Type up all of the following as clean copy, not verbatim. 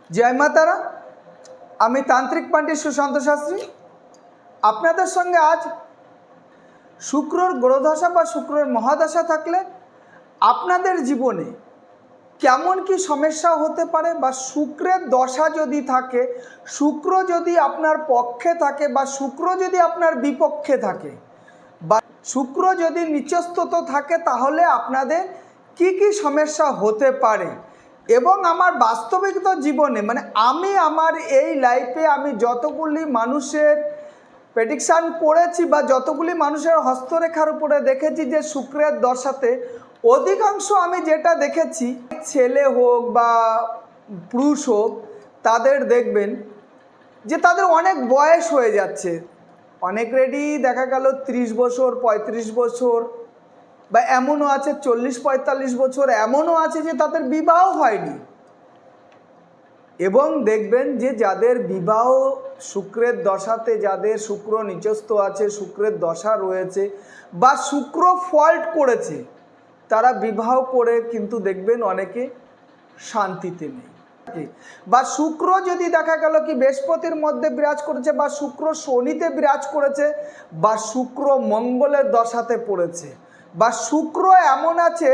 জয় মা তারা। আমি তান্ত্রিক পণ্ডিত সুশান্ত শাস্ত্রী আপনাদের সঙ্গে আজ শুক্রর গ্রহদশা বা শুক্রের মহাদশা থাকলে আপনাদের জীবনে কেমন কি সমস্যা হতে পারে, বা শুক্রের দশা যদি থাকে, শুক্র যদি আপনার পক্ষে থাকে বা শুক্র যদি আপনার বিপক্ষে থাকে, বা শুক্র যদি নিচস্থত থাকে, তাহলে আপনাদের কি কি সমস্যা হতে পারে। এবং আমার বাস্তবিক জীবনে আমি আমার এই লাইফে আমি যতগুলি মানুষের প্রেডিকশান পড়েছি বা যতগুলি মানুষের হস্তরেখার উপরে দেখেছি যে শুক্রের দশাতে অধিকাংশ আমি যেটা দেখেছি, ছেলে হোক বা পুরুষ হোক, তাদের দেখবেন যে তাদের অনেক বয়স হয়ে যাচ্ছে। অনেক রেডি দেখা গেল 30 বছর 35 বছর, বা এমনও আছে 40-45 বছর, এমনও আছে যে তাদের বিবাহ হয়নি। এবং দেখবেন যে যাদের বিবাহ শুক্রের দশাতে, যাদের শুক্র নিচস্থ আছে, শুক্রের দশা রয়েছে বা শুক্র ফল্ট করেছে, তারা বিবাহ করে কিন্তু দেখবেন অনেকে শান্তিতে নেই। বা শুক্র যদি দেখা গেল কি বৃহস্পতির মধ্যে বিরাজ করেছে, বা শুক্র শনিতে বিরাজ করেছে, বা শুক্র মঙ্গলের দশাতে পড়েছে, বা শুক্র এমন আছে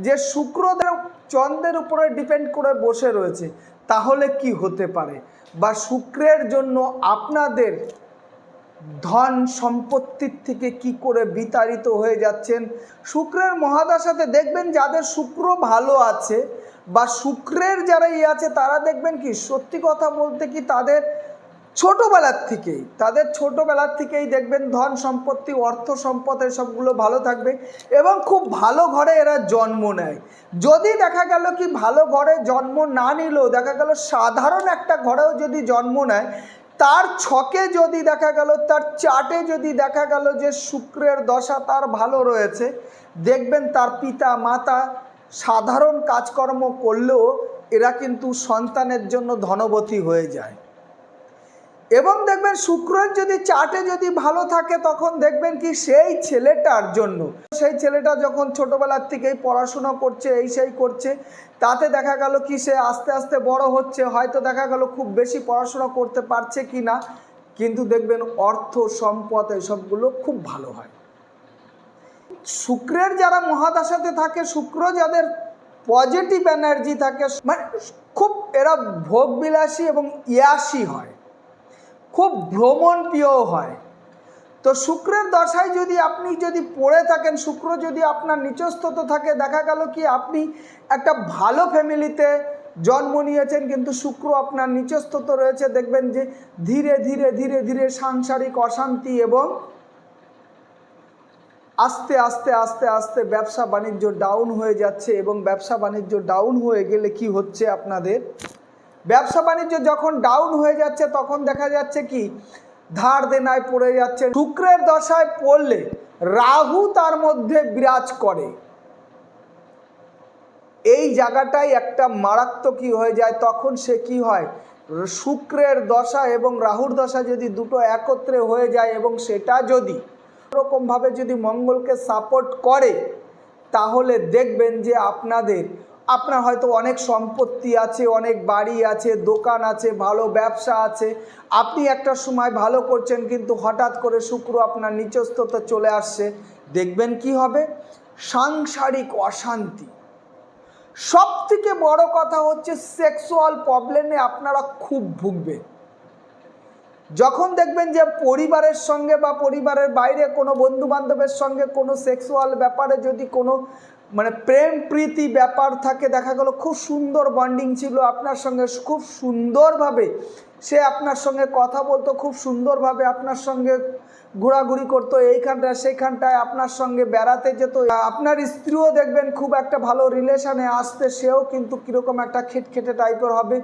যে শুক্রদের চন্দ্রের উপরে ডিপেন্ড করে বসে রয়েছে, তাহলে কি হতে পারে। বা শুক্রের জন্য আপনাদের ধন সম্পত্তির থেকে কি করে বিতাড়িত হয়ে যাচ্ছেন। শুক্রের মহাদশাতে দেখবেন যাদের শুক্র ভালো আছে বা শুক্রের যারা আছে, তারা দেখবেন কি সত্যি কথা বলতে কি তাদের ছোটোবেলার থেকেই দেখবেন ধন সম্পত্তি, অর্থ সম্পদ সবগুলো ভালো থাকবে এবং খুব ভালো ঘরে এরা জন্ম নেয়। যদি দেখা গেল কি ভালো ঘরে জন্ম না নিলেও দেখা গেল সাধারণ একটা ঘরেও যদি জন্ম নেয়, তার ছকে যদি দেখা গেল, তার চার্টে যদি দেখা গেল যে শুক্রের দশা তার ভালো রয়েছে, দেখবেন তার পিতা মাতা সাধারণ কাজকর্ম করলেও এরা কিন্তু সন্তানের জন্য ধনবতী হয়ে যায়। এবং দেখবেন শুক্রের যদি চার্টে যদি ভালো থাকে, তখন দেখবেন কি সেই ছেলেটা যখন ছোটোবেলার থেকেই পড়াশোনা করছে, সেই করছে, তাতে দেখা গেল কি সে আস্তে আস্তে বড় হচ্ছে, হয়তো দেখা গেল খুব বেশি পড়াশোনা করতে পারছে কি না, কিন্তু দেখবেন অর্থ সম্পদ এসবগুলো খুব ভালো হয়। শুক্রের যারা মহাদশাতে থাকে, শুক্র যাদের পজিটিভ এনার্জি থাকে, খুব এরা ভোগবিলাসী এবং ইয়াসী হয়, খুব ভ্রমণ প্রিয় হয়। তো শুক্রের দশায় যদি আপনি পড়ে থাকেন, শুক্র যদি আপনার নিচস্থত থাকে, দেখা গেল কি আপনি একটা ভালো ফ্যামিলিতে জন্ম নিয়েছেন, কিন্তু শুক্র আপনার নিচস্থত রয়েছে, দেখবেন যে ধীরে ধীরে ধীরে ধীরে সাংসারিক অশান্তি এবং আস্তে আস্তে আস্তে আস্তে ব্যবসা বাণিজ্য ডাউন হয়ে যাচ্ছে। এবং ব্যবসা বাণিজ্য ডাউন হয়ে গেলে কি হচ্ছে, আপনাদের ব্যবসা বাণিজ্য যখন ডাউন হয়ে যাচ্ছে, তখন দেখা যাচ্ছে কি ধার দেনায় পড়ে যাচ্ছে। শুক্রের দশায় পড়লে রাহু তার মধ্যে বিরাজ করে, এই জায়গাটাই একটা মারাত্মক কি হয়ে যায়। তখন সে কি হয়, শুক্রের দশা এবং রাহুর দশা যদি দুটো একত্রে হয়ে যায়, এবং সেটা যদি এরকমভাবে যদি মঙ্গলকে সাপোর্ট করে, তাহলে দেখবেন যে আপনার হয়তো অনেক সম্পত্তি আছে, অনেক বাড়ি আছে, দোকান আছে, ভালো ব্যবসা আছে, আপনি একটা সময় ভালো করছেন, কিন্তু হঠাৎ করে শুক্র আপনার নিচস্থতে চলে আসছে, দেখবেন কি হবে, সাংসারিক অশান্তি। সব থেকে বড় কথা হচ্ছে সেক্সুয়াল প্রবলেমে আপনারা খুব ভুগবেন। যখন দেখবেন যে পরিবারের সঙ্গে বা পরিবারের বাইরে কোনো বন্ধু বান্ধবের সঙ্গে কোনো সেক্সুয়াল ব্যাপারে যদি কোনো প্রেম প্রীতি ব্যাপার থাকে, দেখা গেল খুব সুন্দর বন্ডিং ছিল আপনার সঙ্গে, খুব সুন্দরভাবে সে আপনার সঙ্গে কথা বলতো, খুব সুন্দরভাবে আপনার সঙ্গে ঘোরাঘুরি করতো, এইখানটায় সেইখানটায় আপনার সঙ্গে বেড়াতে যেত, আপনার স্ত্রীও দেখবেন খুব একটা ভালো রিলেশনে আসতে, সেও কিন্তু কীরকম একটা খিটখিটে টাইপের হবে,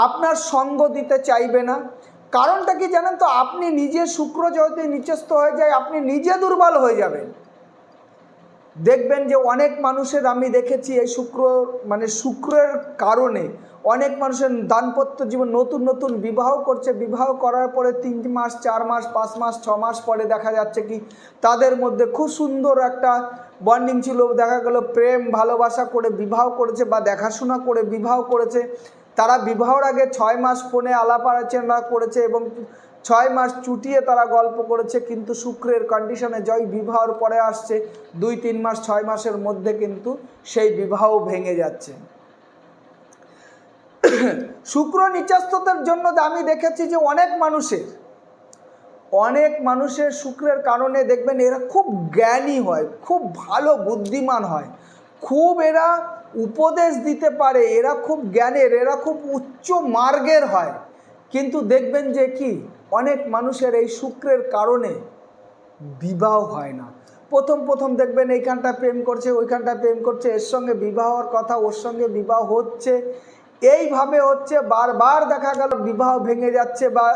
আপনার সঙ্গ দিতে চাইবে না। কারণটা কি জানেন তো, আপনি নিজে শুক্র যদি নিচস্থ হয়ে যায়, আপনি নিজে দুর্বল হয়ে যাবেন। দেখবেন যে অনেক মানুষের আমি দেখেছি এই শুক্রের কারণে অনেক মানুষের দাম্পত্য জীবন নতুন নতুন বিবাহ করছে, বিবাহ করার পরে 3 মাস 4 মাস 5 মাস 6 মাস পরে দেখা যাচ্ছে কি তাদের মধ্যে খুব সুন্দর একটা বন্ডিং ছিল, দেখা গেল প্রেম ভালোবাসা করে বিবাহ করেছে বা দেখাশোনা করে বিবাহ করেছে, তারা বিবাহর আগে 6 মাস ফোনে আলাপ আলোচনা করেছে এবং 6 মাস চুটিয়ে তারা গল্প করেছে, কিন্তু শুক্রের কন্ডিশনে জয় বিবাহর পরে আসছে 2-3 মাস 6 মাসের মধ্যে কিন্তু সেই বিবাহ ভেঙে যাচ্ছে। শুক্র নিচস্থতার জন্য আমি দেখেছি যে অনেক মানুষের শুক্রের কারণে দেখবেন এরা খুব জ্ঞানী হয়, খুব ভালো বুদ্ধিমান হয়, খুব এরা উপদেশ দিতে পারে, এরা খুব জ্ঞানের, এরা খুব উচ্চ মার্গের হয়, কিন্তু দেখবেন যে কি অনেক মানুষের এই শুক্রের কারণে বিবাহ হয় না। প্রথম দেখবেন এইখানটা প্রেম করছে, ওইখানটা প্রেম করছে, এর সঙ্গে বিবাহর কথা, ওর সঙ্গে বিবাহ হচ্ছে, এইভাবে হচ্ছে, বারবার দেখা গেল বিবাহ ভেঙে যাচ্ছে বা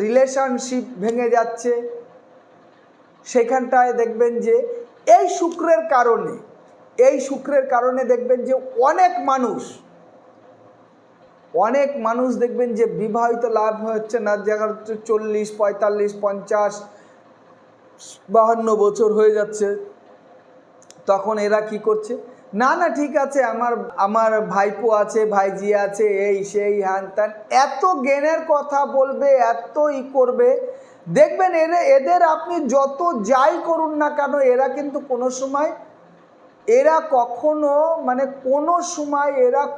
রিলেশনশিপ ভেঙে যাচ্ছে। সেখানটায় দেখবেন যে এই শুক্রের কারণে দেখবেন যে অনেক মানুষ দেখবেন যে বিবাহিত লাভ হচ্ছে না, জায়গা 40, 45, 50, 52 বছর হয়ে যাচ্ছে। তখন এরা কি করছে, না ঠিক আছে, আমার ভাইপো আছে, ভাইজি আছে, এই সেই হ্যান ত্যান, এত জ্ঞানের কথা বলবে, এত করবে। দেখবেন এদের আপনি যত যাই করুন না কেন, এরা কিন্তু কোনো সময়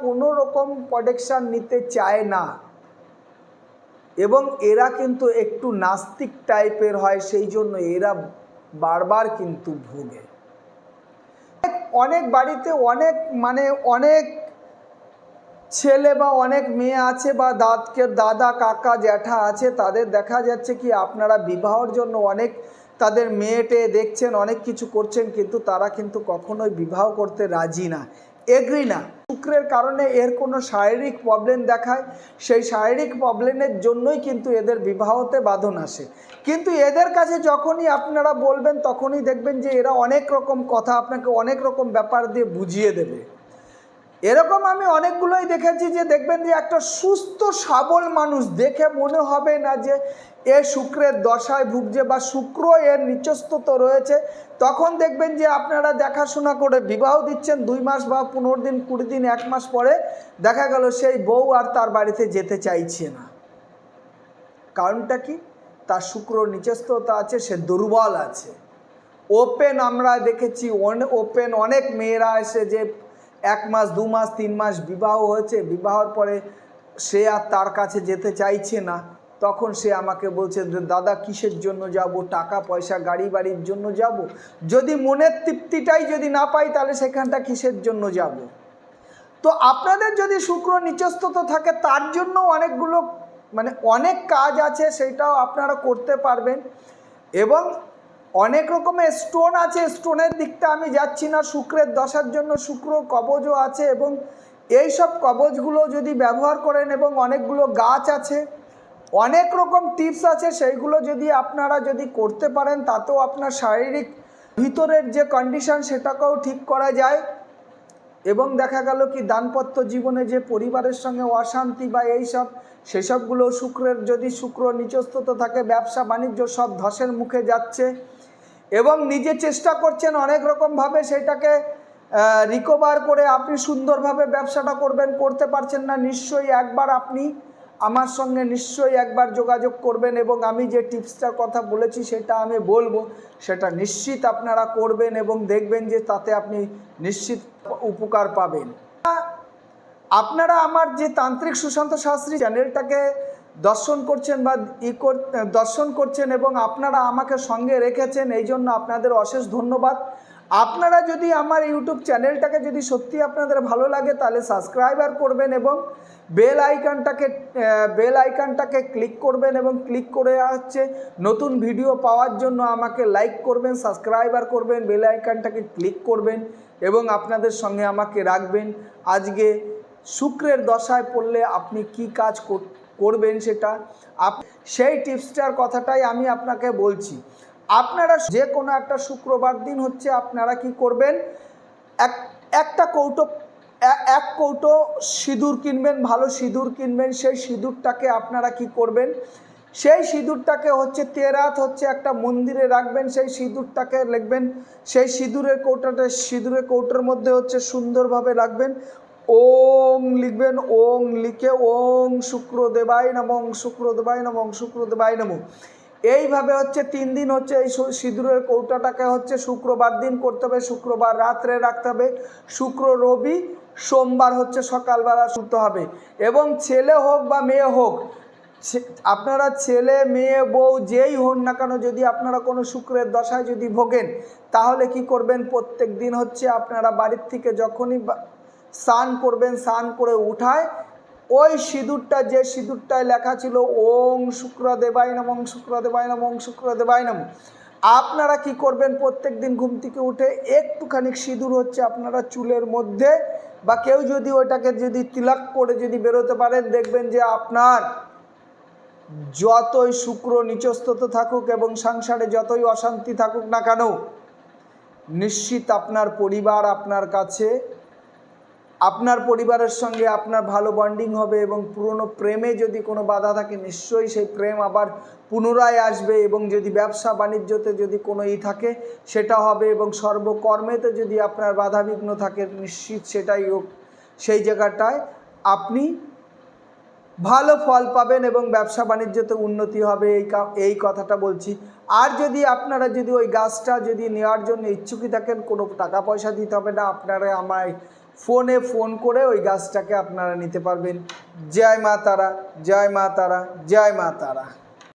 কোনো রকম প্রোটেকশন নিতে চায় না, এবং এরা কিন্তু একটু নাস্তিক টাইপের হয়, সেই জন্য এরা বারবার কিন্তু ভোগে। অনেক বাড়িতে অনেক ছেলে বা অনেক মেয়ে আছে বা দাদা কাকা জ্যাঠা আছে, তাদের দেখা যাচ্ছে কি আপনারা বিবাহের জন্য অনেক তাদের মেয়েটে দেখছেন, অনেক কিছু করছেন, কিন্তু তারা কিন্তু কখনোই বিবাহ করতে রাজি না, এগ্রি না। শুক্রের কারণে এর কোনো শারীরিক প্রবলেম দেখায়, সেই শারীরিক প্রবলেমের জন্যই কিন্তু এদের বিবাহতে বাধন আসে। কিন্তু এদের কাছে যখনই আপনারা বলবেন, তখনই দেখবেন যে এরা অনেক রকম কথা আপনাকে অনেক রকম ব্যাপার দিয়ে বুঝিয়ে দেবে। এরকম আমি অনেকগুলোই দেখেছি যে দেখবেন যে একটা সুস্থ সবল মানুষ দেখে মনে হবে না যে এ শুক্রের দশায় ভুগছে বা শুক্র এর নিচস্থত রয়েছে। তখন দেখবেন যে আপনারা দেখাশোনা করে বিবাহ দিচ্ছেন, 2 মাস বা 15 দিন, 20 দিন, 1 মাস পরে দেখা গেল সেই বউ আর তার বাড়িতে যেতে চাইছে না। কারণটা কি? তার শুক্র নিচস্থতা আছে, সে দুর্বল আছে। ওপেন আমরা দেখেছি, ওপেন অনেক মেয়েরা এসে যে 1 মাস, 2 মাস, 3 মাস বিবাহ হয়েছে, বিবাহর পরে সে আর তার কাছে যেতে চাইছে না। তখন সে আমাকে বলছে যে দাদা কিসের জন্য যাব, টাকা পয়সা গাড়ি বাড়ির জন্য যাব, যদি মনের তৃপ্তিটাই যদি না পাই তাহলে সেখানটা কিসের জন্য যাব। তো আপনাদের যদি শুক্র নিচস্থত থাকে, তার জন্য অনেক কাজ আছে, সেটাও আপনারা করতে পারবেন। এবং অনেক রকমের স্টোন আছে, স্টোনের দিকটা আমি যাচ্ছি না। শুক্রের দশার জন্য শুক্র কবচও আছে, এবং এই সব কবচগুলো যদি ব্যবহার করেন, এবং অনেকগুলো গাছ আছে, অনেক রকম টিপস আছে, সেইগুলো যদি আপনারা করতে পারেন, তাতেও আপনার শারীরিক ভিতরের যে কন্ডিশন সেটাকেও ঠিক করা যায়। এবং দেখা গেল কি দাম্পত্য জীবনে যে পরিবারের সঙ্গে অশান্তি বা সেসবগুলো শুক্র নিচস্থত থাকে, ব্যবসা বাণিজ্য সব ধসের মুখে যাচ্ছে, এবং নিজে চেষ্টা করছেন অনেক রকমভাবে সেটাকে রিকভার করে আপনি সুন্দরভাবে ব্যবসাটা করতে পারছেন না, নিশ্চয়ই একবার আপনি আমার সঙ্গে একবার যোগাযোগ করবেন, এবং আমি যে টিপসটার কথা বলেছি সেটা আমি বলবো, সেটা নিশ্চিত আপনারা করবেন, এবং দেখবেন যে তাতে আপনি নিশ্চিত উপকার পাবেন। আপনারা আমার যে তান্ত্রিক সুশান্ত শাস্ত্রী চ্যানেলটাকে দর্শন করছেন এবং আপনারা আমাকে সঙ্গে রেখেছেন, এই জন্য আপনাদের অশেষ ধন্যবাদ। আপনারা যদি আমার ইউটিউব চ্যানেলটাকে যদি সত্যি আপনাদের ভালো লাগে, তাহলে সাবস্ক্রাইবার করবেন এবং বেল আইকনটাকে ক্লিক করবেন, এবং ক্লিক করে নতুন ভিডিও পাওয়ার জন্য আমাকে লাইক করবেন, সাবস্ক্রাইবার করবেন, বেল আইকনটাকে ক্লিক করবেন, এবং আপনাদের সঙ্গে আমাকে রাখবেন। আজকে শুক্রের দশায় পড়লে আপনি কি কাজ করবেন সেই টিপসটার কথাটাই আমি আপনাকে বলছি। আপনারা যে কোনো একটা শুক্রবার দিন আপনারা কি করবেন, এক কৌটো সিঁদুর কিনবেন, ভালো সিঁদুর কিনবেন। সেই সিঁদুরটাকে আপনারা কি করবেন, সেই সিঁদুরটাকে তেরাত একটা মন্দিরে রাখবেন। সেই সিঁদুরটাকে লিখবেন, সেই সিঁদুরের কৌটোর মধ্যে সুন্দরভাবে রাখবেন। ওং লিখবেন, ওং লিখে ওং শুক্রদেবায় নমঃ, শুক্রদেবায় নমঃ, শুক্রদেবায় নমঃ। এইভাবে হচ্ছে 3 দিন হচ্ছে এই সিঁদুরের কৌটাটাকে হচ্ছে শুক্রবার দিন করতে হবে, শুক্রবার রাত্রে রাখতে হবে, শুক্র রবি সোমবার হচ্ছে সকালবেলা শুতে হবে। এবং ছেলে হোক বা মেয়ে হোক, আপনারা ছেলে মেয়ে বউ যেই হন না কেন, যদি আপনারা কোনো শুক্রের দশায় যদি ভোগেন, তাহলে কি করবেন, প্রত্যেক দিন হচ্ছে আপনারা বাড়ির থেকে যখনই স্নান করবেন, স্নান করে উঠায় ওই সিঁদুরটা, যে সিঁদুরটায় লেখা ছিল ওং শুক্রদেবায় নমঃ, শুক্রদেবায় নমঃ, শুক্রদেবায় নমঃ, আপনারা কি করবেন, প্রত্যেক দিন ঘুম থেকে উঠে একটুখানি সিঁদুর হচ্ছে আপনারা চুলের মধ্যে, বা কেউ যদি ওইটাকে যদি তিলক করে যদি বেরোতে পারেন, দেখবেন যে আপনার যতই শুক্র নিচস্থত থাকুক এবং সংসারে যতই অশান্তি থাকুক না কেন, নিশ্চিত আপনার পরিবার আপনার কাছে, আপনার পরিবারের সঙ্গে আপনার ভালো বন্ডিং হবে। এবং পুরনো প্রেমে যদি কোনো বাধা থাকে, নিশ্চয়ই সেই প্রেম আবার পুনরায় আসবে। এবং যদি ব্যবসা বাণিজ্যতে যদি কোনো থাকে, সেটা হবে। এবং সর্বকর্মেতে যদি আপনার বাধাবিঘ্ন থাকে, নিশ্চিত সেটাই হোক, সেই জায়গাটায় আপনি ভালো ফল পাবেন এবং ব্যবসা বাণিজ্যতে উন্নতি হবে, এই কথাটা বলছি। আর যদি আপনারা যদি ওই গাছটা যদি নেওয়ার জন্য ইচ্ছুকই থাকেন, কোনো টাকা পয়সা দিতে হবে না, আপনারা আমায় ফোনে ফোন করে ওই গাছটাকে আপনারা নিতে পারবেন। জয় মা তারা, জয় মা তারা, জয় মা তারা।